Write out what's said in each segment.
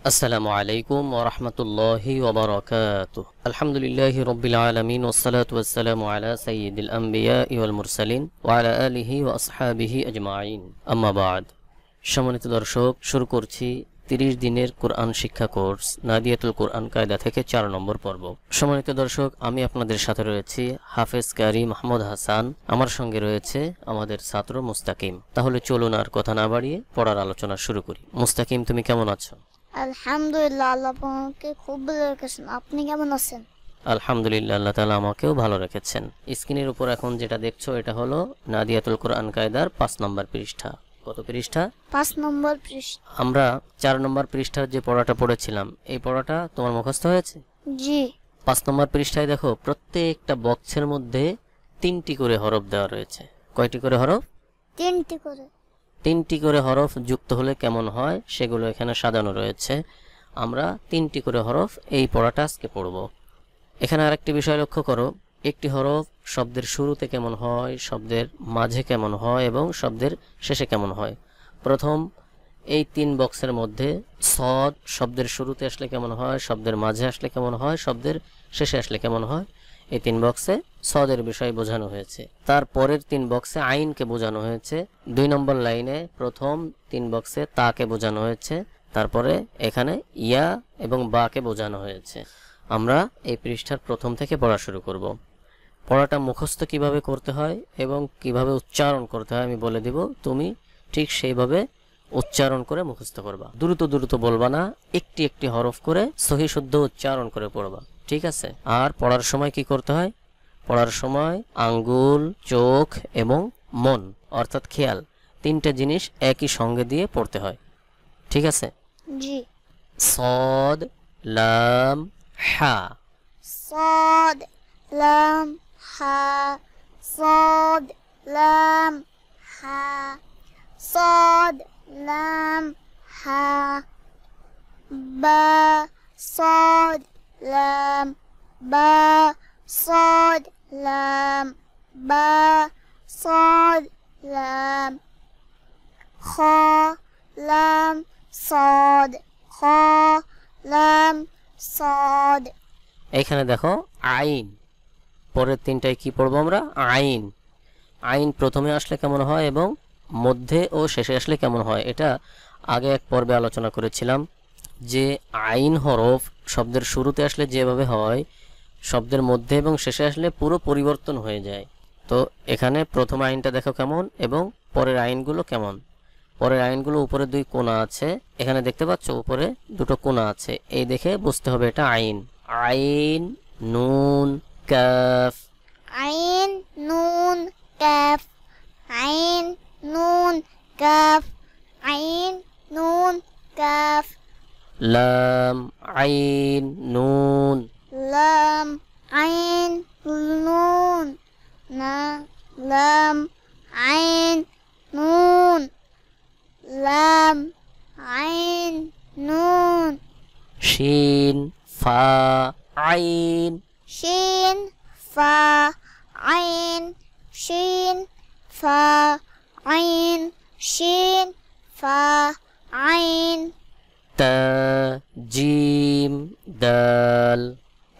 আসসালামু আলাইকুম ওয়া রাহমাতুল্লাহি ওয়া বারাকাতুহু। আলহামদুলিল্লাহি রাব্বিল আলামিন ওয়াস সালাতু ওয়াস সালামু আলা সাইয়্যিদিল আমবিয়াই ওয়াল মুরসালিন ওয়া আলা আলিহি ওয়া আসহাবিহি আজমাইন। আম্মা বা'দ। সম্মানিত দর্শক, শুরু করছি 30 দিনের কোরআন শিক্ষা কোর্স নাদিয়াতুল কোরআন কায়দা থেকে 4 নম্বর পর্ব। সম্মানিত দর্শক, আমি আপনাদের সাথে রয়েছি হাফেজ কারি মাহমুদ হাসান, আমার সঙ্গে রয়েছে আমাদের ছাত্র মুস্তাকিম। তাহলে চলুন আর কথা না বাড়িয়ে পড়ার আলোচনা শুরু করি। মুস্তাকিম, তুমি কেমন আছো? আলহামদুলিল্লাহ, আল্লাহ আপনাকে খুব ভালো রেখেছেন। আপনি কেমন আছেন? আলহামদুলিল্লাহ, আল্লাহ তাআলা আমাকেও ভালো রেখেছেন। স্ক্রিনের উপর এখন যেটা দেখছো এটা হলো নাদিয়াতুল কোরআন কায়দার 5 নম্বর পৃষ্ঠা। কত পৃষ্ঠা? 5 নম্বর পৃষ্ঠা। আমরা 4 নম্বর পৃষ্ঠার যে পড়াটা পড়েছিলাম, এই পড়াটা তোমার মুখস্থ হয়েছে? জি। 5 নম্বর পৃষ্ঠায় দেখো, প্রত্যেকটা বক্সের মধ্যে 3টি করে হরফ দেওয়া রয়েছে। কয়টি করে হরফ? 3টি করে। 3টি করে হরফ যুক্ত হলে কেমন হয় সেগুলো এখানে সাজানো রয়েছে। আমরা 3টি করে হরফ এই পড়াটা আজকে পড়ব। এখানে আরেকটি বিষয় লক্ষ্য করো, একটি হরফ শব্দের শুরুতে কেমন হয়, শব্দের মাঝে কেমন হয় এবং শব্দের শেষে কেমন হয়। প্রথম এই 3 বক্সের মধ্যে সদ শব্দের শুরুতে আসলে কেমন হয়, শব্দের মাঝে আসলে কেমন হয়, শব্দের শেষে আসলে কেমন হয়, এই 3 বক্সে সদের বিষয় বোঝানো হয়েছে। তারপরের 3 বক্সে আইনকে বোঝানো হয়েছে। 2 নম্বর লাইনে প্রথম 3 বক্সে তাকে বোঝানো হয়েছে। তারপরে এখানে ইয়া এবং বাকে বোঝানো হয়েছে। আমরা এই পৃষ্ঠার প্রথম থেকে পড়া শুরু করব। পড়াটা মুখস্থ কিভাবে করতে হয় এবং কিভাবে উচ্চারণ করতে হয় আমি বলে দিব, তুমি ঠিক সেইভাবে উচ্চারণ করে মুখস্থ করবা। দ্রুত দ্রুত বলবা না, একটি একটি হরফ করে সহি শুদ্ধ উচ্চারণ করে পড়বা, ঠিক আছে? আর পড়ার সময় কি করতে হয়? পড়ার সময় আঙ্গুল, চোখ এবং মন অর্থাৎ খেয়াল, 3টে জিনিস একই সঙ্গে দিয়ে পড়তে হয়, ঠিক আছে? জি। সদ, লাম, হা। صاد لام হা। صاد لام হা। صاد لام হা। বা صاد لام বা صاد لام বা صاد لام খ لام صاد খ لام صاد। এখানে দেখো আইন, পরের 3টায় কি পড়বো আমরা? আইন। আইন প্রথমে আসলে কেমন হয় এবং মধ্যে ও শেষে আসলে কেমন হয়, এটা আগে এক পর্বে আলোচনা করেছিলাম যে আইন হরফ শব্দের শুরুতে আসলে যেভাবে হয়, শব্দের মধ্যে এবং শেষে আসলে পুরো পরিবর্তন হয়ে যায়। তো এখানে প্রথম আইনটা দেখো কেমন এবং পরের আইনগুলো কেমন। পরের আইনগুলো উপরে 2 কোণা আছে, এখানে দেখতে পাচ্ছ উপরে 2টো কোণা আছে, এই দেখে বুঝতে হবে এটা আইন। আইন, নুন, কাফ। আইন নুন কাফ। আইন নুন কাফ। আইন নুন কাফ। লাম, আইন, নুন। লাম আইন নুন না। লাম আইন নুন। লাম আইন নুন। শিন, ফা, আইন। শিন ফা আইন। শিন ফা আইন। শিন ফা আইন। তা, জিম, দাল।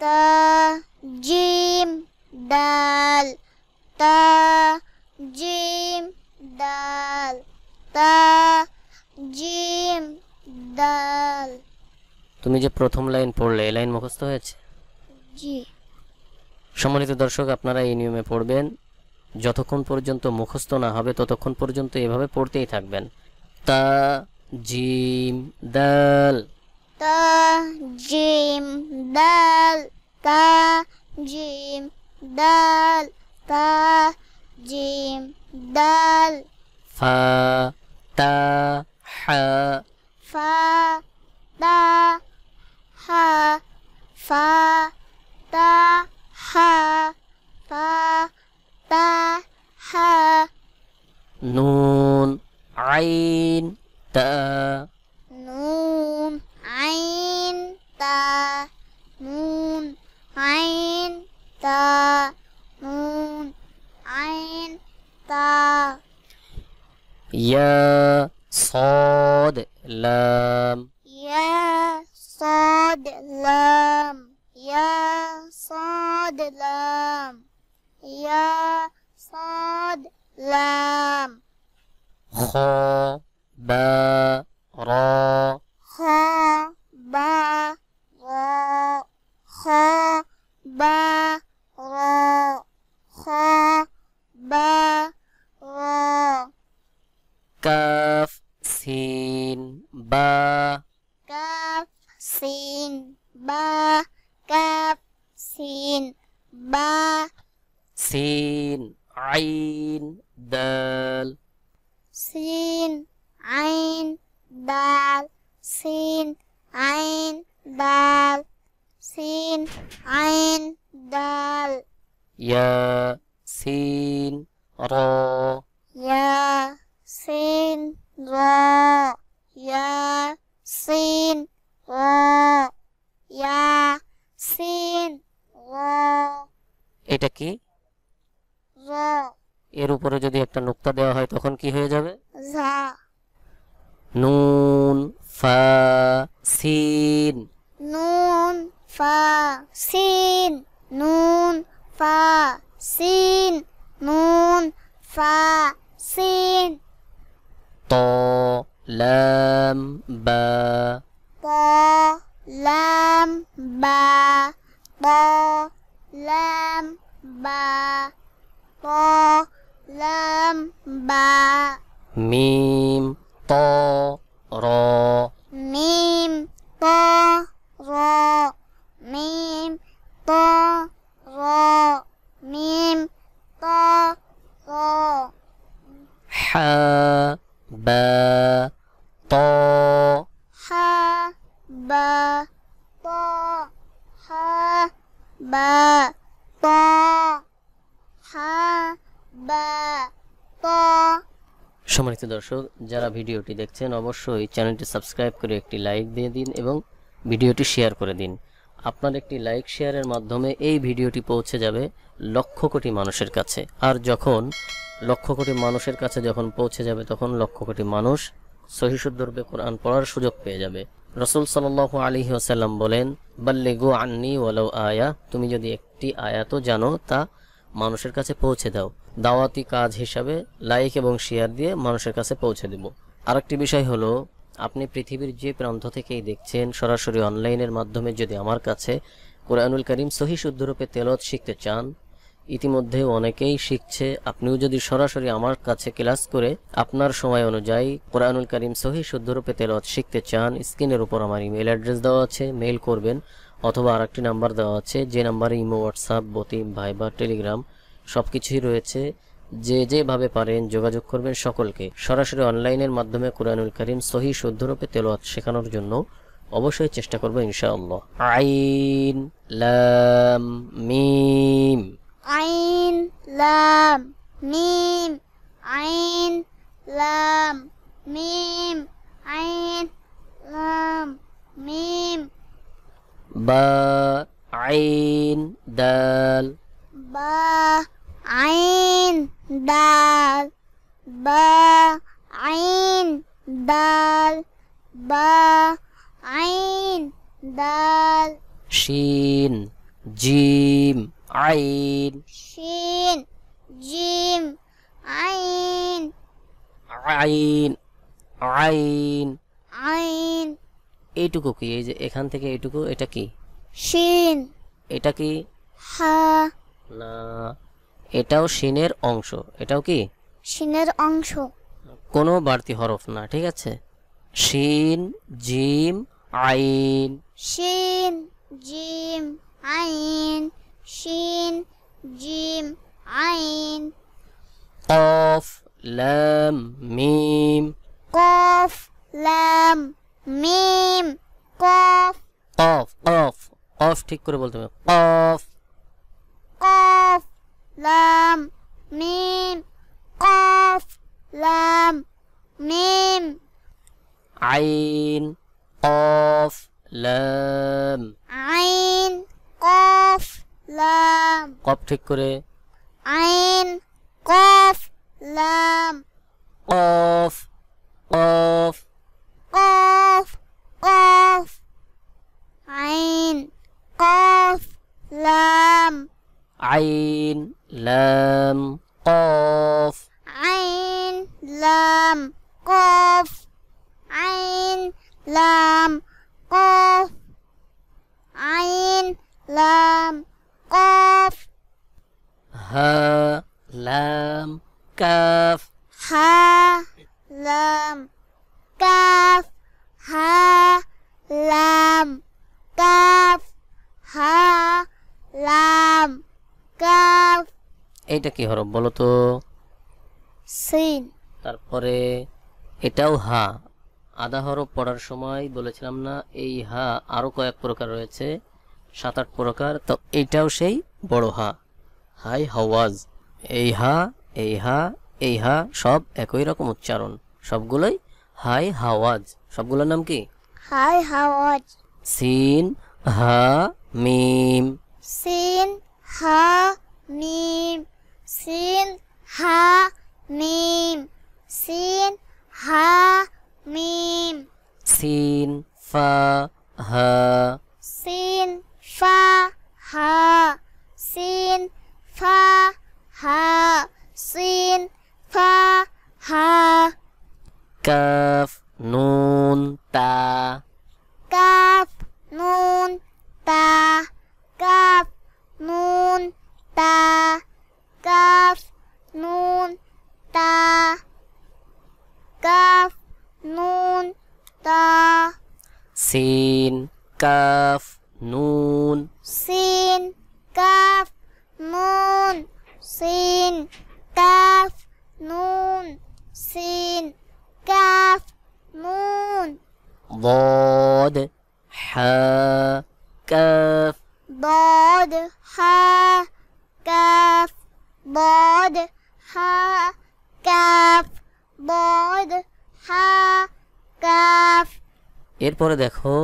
তা জিম দাল। তা জিম দাল। তা জিম দাল। তুমি যে প্রথম লাইন পড়লে, এই লাইন মুখস্থ হয়েছে? জি। সম্মানিত দর্শক, আপনারা এই নিয়মে পড়বেন, যতক্ষণ পর্যন্ত মুখস্থ না হবে ততক্ষণ পর্যন্ত এভাবে পড়তেই থাকবেন। তা, জিম, দাল। তা জিম দাল। তা জিম দাল। তা জিম দাল। ফা, তা, হা। ফা তা হা। ফা তা হা। ফা তা হা। নুন, আইন, তা। নুন আইন তা। নুন আইন তা। নুন আইন তা। ইয়া, সদ, লাম। ইয়া صاد لام يا صاد لام يا صاد لام খ বা র خ با را خ با را خ با را কাফ সিন বা كاف سين با كاف سين با সিন আইন দাল سين عين دال سين عين دال سين عين دال ইয়া সিন র يا سين را يا سين را يا سين را এটা কি را এর উপরে যদি একটা নুক্তা দেওয়া হয় তখন কি হয়ে যাবে زا নুন ফা সিন نون فا سين نون فا سين نون فا سين ত লাম বা طا لام با طا لام با طا لام با মিম ত র ميم طا را ميم طا را ميم طا را হা বা ত حا با طا حا با طا حا با طا সম্মানিত দর্শক, যারা ভিডিওটি দেখছেন অবশ্যই চ্যানেলটি সাবস্ক্রাইব করে একটি লাইক দিয়ে দিন এবং ভিডিওটি শেয়ার করে দিন। আপনার একটি লাইক শেয়ারের মাধ্যমে এই ভিডিওটি পৌঁছে যাবে লক্ষ কোটি মানুষের কাছে, আর যখন লক্ষ কোটি মানুষের কাছে যখন পৌঁছে যাবে তখন লক্ষ কোটি মানুষ সহিহ শুদ্ধরূপে কোরআন পড়ার সুযোগ পেয়ে যাবে। রাসূল সাল্লাল্লাহু আলাইহি ওয়াসাল্লাম বলেন, বাল্লিগু আন্নি ওয়ালাউ আয়া, তুমি যদি একটি আয়াতও জানো তা মানুষের কাছে পৌঁছে দাও। দাওয়াতি কাজ হিসাবে লাইক এবং শেয়ার দিয়ে মানুষের কাছে পৌঁছে দেব। আরেকটি বিষয় হলো, আপনি পৃথিবীর যে প্রান্ত থেকেই দেখছেন, সরাসরি অনলাইনের মাধ্যমে যদি আমার কাছে কোরআনুল কারীম সহিহ শুদ্ধরূপে তেলাওয়াত শিখতে চান, ইতিমধ্যে অনেকেই শিখছে, আপনিও যদি সরাসরি আমার কাছে ক্লাস করে আপনার সময় অনুযায়ী কোরআনুল কারীম সহিহ শুদ্ধরূপে তেলাওয়াত শিখতে চান, স্ক্রিনের উপর আমার ইমেল অ্যাড্রেস দেওয়া আছে, মেইল করবেন, অথবা আরেকটি নাম্বার দেওয়া আছে, যে নাম্বারে ইমো, হোয়াটসঅ্যাপ, বতিম, ভাইবার, টেলিগ্রাম সবকিছুই রয়েছে। যে যেভাবে পারেন যোগাযোগ করবেন। সকলকে সরাসরি অনলাইনের মাধ্যমে কোরআনুল কারীম সহিহ শুদ্ধরূপে তেলাওয়াত শেখানোর জন্য অবশ্যই চেষ্টা করব ইনশাআল্লাহ। আইন লাম মিম عين لام ميم عين لام ميم عين لام ميم বা আইন দাল با عين دال با عين دال با عين دال শিন জিম আইন شين جيم عين আইন আইন عين এইটুকু কি? এই যে এখান থেকে এইটুকু, এটা কি? شين এটা কি? হা না, এটাও শিনের অংশ। এটাও কি? শিনের অংশ। কোনো বাড়তি হরফ না, ঠিক আছে? শিন জিম আইন শিন জিম আইন শিন জিম আইন কফ লাম মিম কফ লাম মিম কফ কফ কফ কফ ঠিক করে বলতে হবে। কফ কফ লাম মিম কফ লাম মিম আইন কফ লাম আইন কফ লাম কফ ঠিক করে। আইন কফ লাম কফ কফ কফ কফ আইন লাম কফ আইন লাম কফ আইন লাম কফ আইন লাম কফ হা লাম কাফ হা লাম কাফ হা লাম কাফ হা লাম কাফ এইটা কি হরফ বলো তো? সিন তারপরে এটাও হা। আধা হরফ পড়ার সময় বলেছিলাম না এই হা আরো কয়েক প্রকার রয়েছে, 7-8 প্রকার। তো এইটাও সেই বড় হা, হাই হাওয়াজ। এই হা এই হা এই হা সব একই রকম উচ্চারণ, সবগুলোই হাই হাওয়াজ। সবগুলোর নাম কি? হাই হাওয়াজ। সিন হা মিম সিন হা মিম সিন হা মিম সিন হা মিম সিন ফা হা সিন ফা হা সিন ফা হা সিন ফা হা কাফ নুন তা কাফ নুন তা কাফ নুন তা কাফ নুন তা কাফ নুন তা সিন কাফ নুন সিন কাফ নুন সিন কাফ নুন সিন কাফ নুন ضاد হা কাফ ضاد হা কাফ ضاد হা কাফ ضاد হা কাফ এরপরে দেখো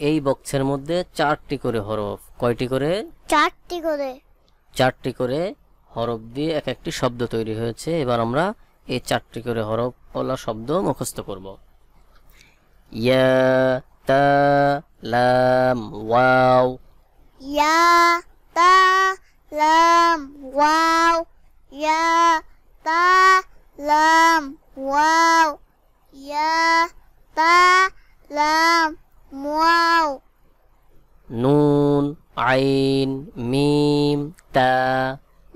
এই বক্সের মধ্যে 4টি করে হরফ। কয়টি করে? 4টি করে। 4টি করে হরফ দিয়ে এক একটি শব্দ তৈরি হয়েছে। এবার আমরা এই 4টি করে হরফ ওলা শব্দ মুখস্থ করব। ইয়া তা লাম ওয়াও ইয়া তা লাম ওয়াও ইয়া তা লাম ওয়াও ইয়া তা লাম ওয়াও নুন আইন মিম তা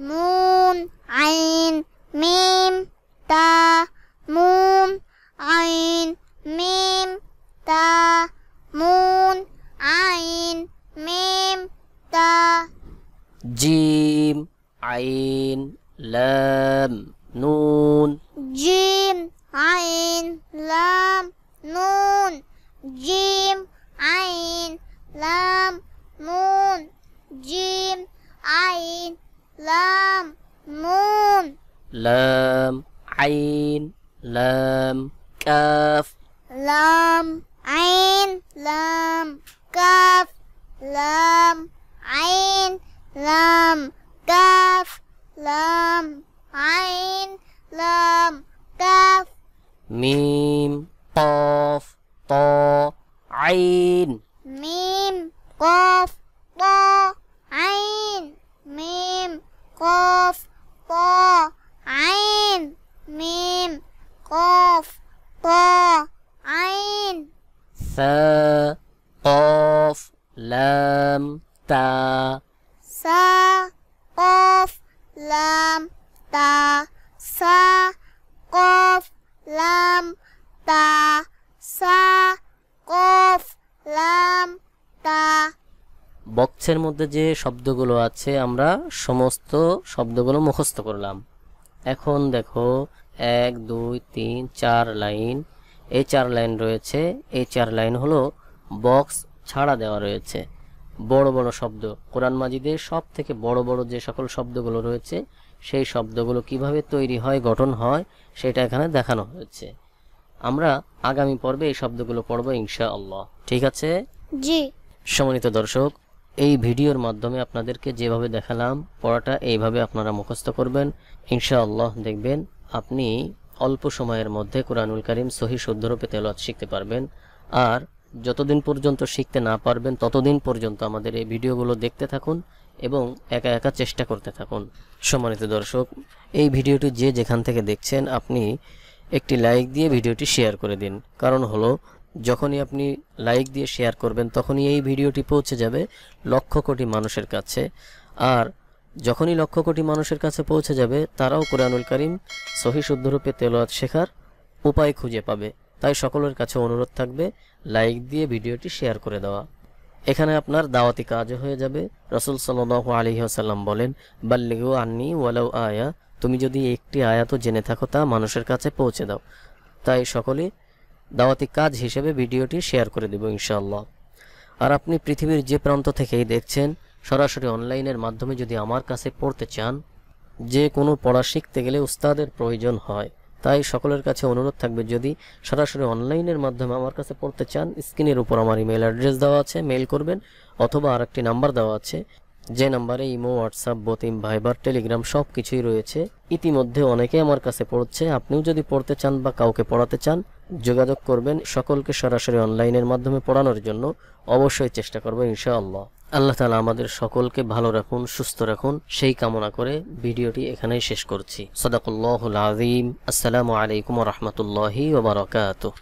নুন আইন মিম তা নুন আইন মিম তা নুন আইন মিম তা জিম আইন লাম নুন জিম আইন লাম নুন জিম আইন লাম নুন জিম আইন লাম নুন লাম আইন লাম কাফ লাম আইন লাম কাফ লাম আইন লাম কাফ লাম আইন লাম কাফ মিম কফ ত আইন মিম কফ ত আইন মিম কফ ত আইন মিম কফ ত আইন সা কফ লাম তা সা কফ লাম তা সা কফ লাম তা সা কফ লাম তা বক্সের মধ্যে যে শব্দগুলো আছে আমরা সমস্ত শব্দগুলো মুখস্থ করলাম। এখন দেখো 1 2 3 4 লাইন, এই 4 লাইন রয়েছে। এই 4 লাইন হলো বক্স ছাড়া দেওয়া রয়েছে। বড় বড় শব্দ, কোরআন মাজিদের সব থেকে বড় বড় যে সকল শব্দগুলো রয়েছে সেই শব্দগুলো কিভাবে তৈরি হয়, গঠন হয় সেটা এখানে দেখানো হয়েছে। আমরা আগামী পর্বে এই শব্দগুলো পড়বো ইনশাআল্লাহ। ঠিক আছে? জি। সম্মানিত দর্শক, এই ভিডিওর মাধ্যমে আপনাদেরকে যেভাবে দেখালাম পড়াটা এইভাবে আপনারা মুখস্থ করবেন ইনশাআল্লাহ। দেখবেন আপনি অল্প সময়ের মধ্যে কোরআনুল কারীম সহি শুদ্ধরূপে তেলাওয়াত শিখতে পারবেন। আর যতদিন পর্যন্ত শিখতে না পারবেন ততদিন পর্যন্ত আমাদের এই ভিডিওগুলো দেখতে থাকুন এবং একা একা চেষ্টা করতে থাকুন। সম্মানিত দর্শক, এই ভিডিওটি যে যেখান থেকে দেখছেন আপনি একটি লাইক দিয়ে ভিডিওটি শেয়ার করে দিন। কারণ হলো, যখনই আপনি লাইক দিয়ে শেয়ার করবেন তখনই এই ভিডিওটি পৌঁছে যাবে লক্ষ কোটি মানুষের কাছে। আর যখনই লক্ষ কোটি মানুষের কাছে পৌঁছে যাবে, তারাও কোরআনুল কারীম সহি শুদ্ধরূপে তেলাওয়াত শেখার উপায় খুঁজে পাবে। তাই সকলের কাছে অনুরোধ থাকবে লাইক দিয়ে ভিডিওটি শেয়ার করে দেওয়া। এখানে আপনার দাওয়াতি কাজও হয়ে যাবে। রাসূল সাল্লাল্লাহু আলাইহি ওয়াসাল্লাম বলেন, বাল্লিগু আন্নি ওয়ালাউ আয়া, তুমি যদি একটি আয়াতও জেনে থাকো তা মানুষের কাছে পৌঁছে দাও। তাই সকলে দাওয়াতি কাজ হিসেবে ভিডিওটি শেয়ার করে দেব ইনশাআল্লাহ। আর আপনি পৃথিবীর যে প্রান্ত থেকেই দেখছেন, সরাসরি অনলাইনের মাধ্যমে যদি আমার কাছে পড়তে চান, যে কোনো পড়া শিখতে গেলে উস্তাদের প্রয়োজন হয়। তাই সকলের কাছে অনুরোধ থাকবে, যদি সরাসরি অনলাইনের মাধ্যমে আমার কাছে পড়তে চান, স্ক্রিনের উপর আমার ইমেল অ্যাড্রেস দেওয়া আছে, মেইল করবেন। অথবা আরেকটি নাম্বার দেওয়া আছে, যে নাম্বারে ইমো, হোয়াটসঅ্যাপ, বতিম, ভাইবার, টেলিগ্রাম সব কিছুই রয়েছে। ইতিমধ্যে অনেকে আমার কাছে পড়ছে। আপনিও যদি পড়তে চান বা কাউকে পড়াতে চান, যোগাযোগ করবেন। সকলকে সরাসরি অনলাইনের মাধ্যমে পড়ানোর জন্য অবশ্যই চেষ্টা করব ইনশাআল্লাহ। আল্লাহ তাআলা আমাদের সকলকে ভালো রাখুন, সুস্থ রাখুন, সেই কামনা করে ভিডিওটি এখানেই শেষ করছি। সাদাকাল্লাহুল আযীম। আসসালামু আলাইকুম ওয়া রাহমাতুল্লাহি ওয়া বারাকাতুহু।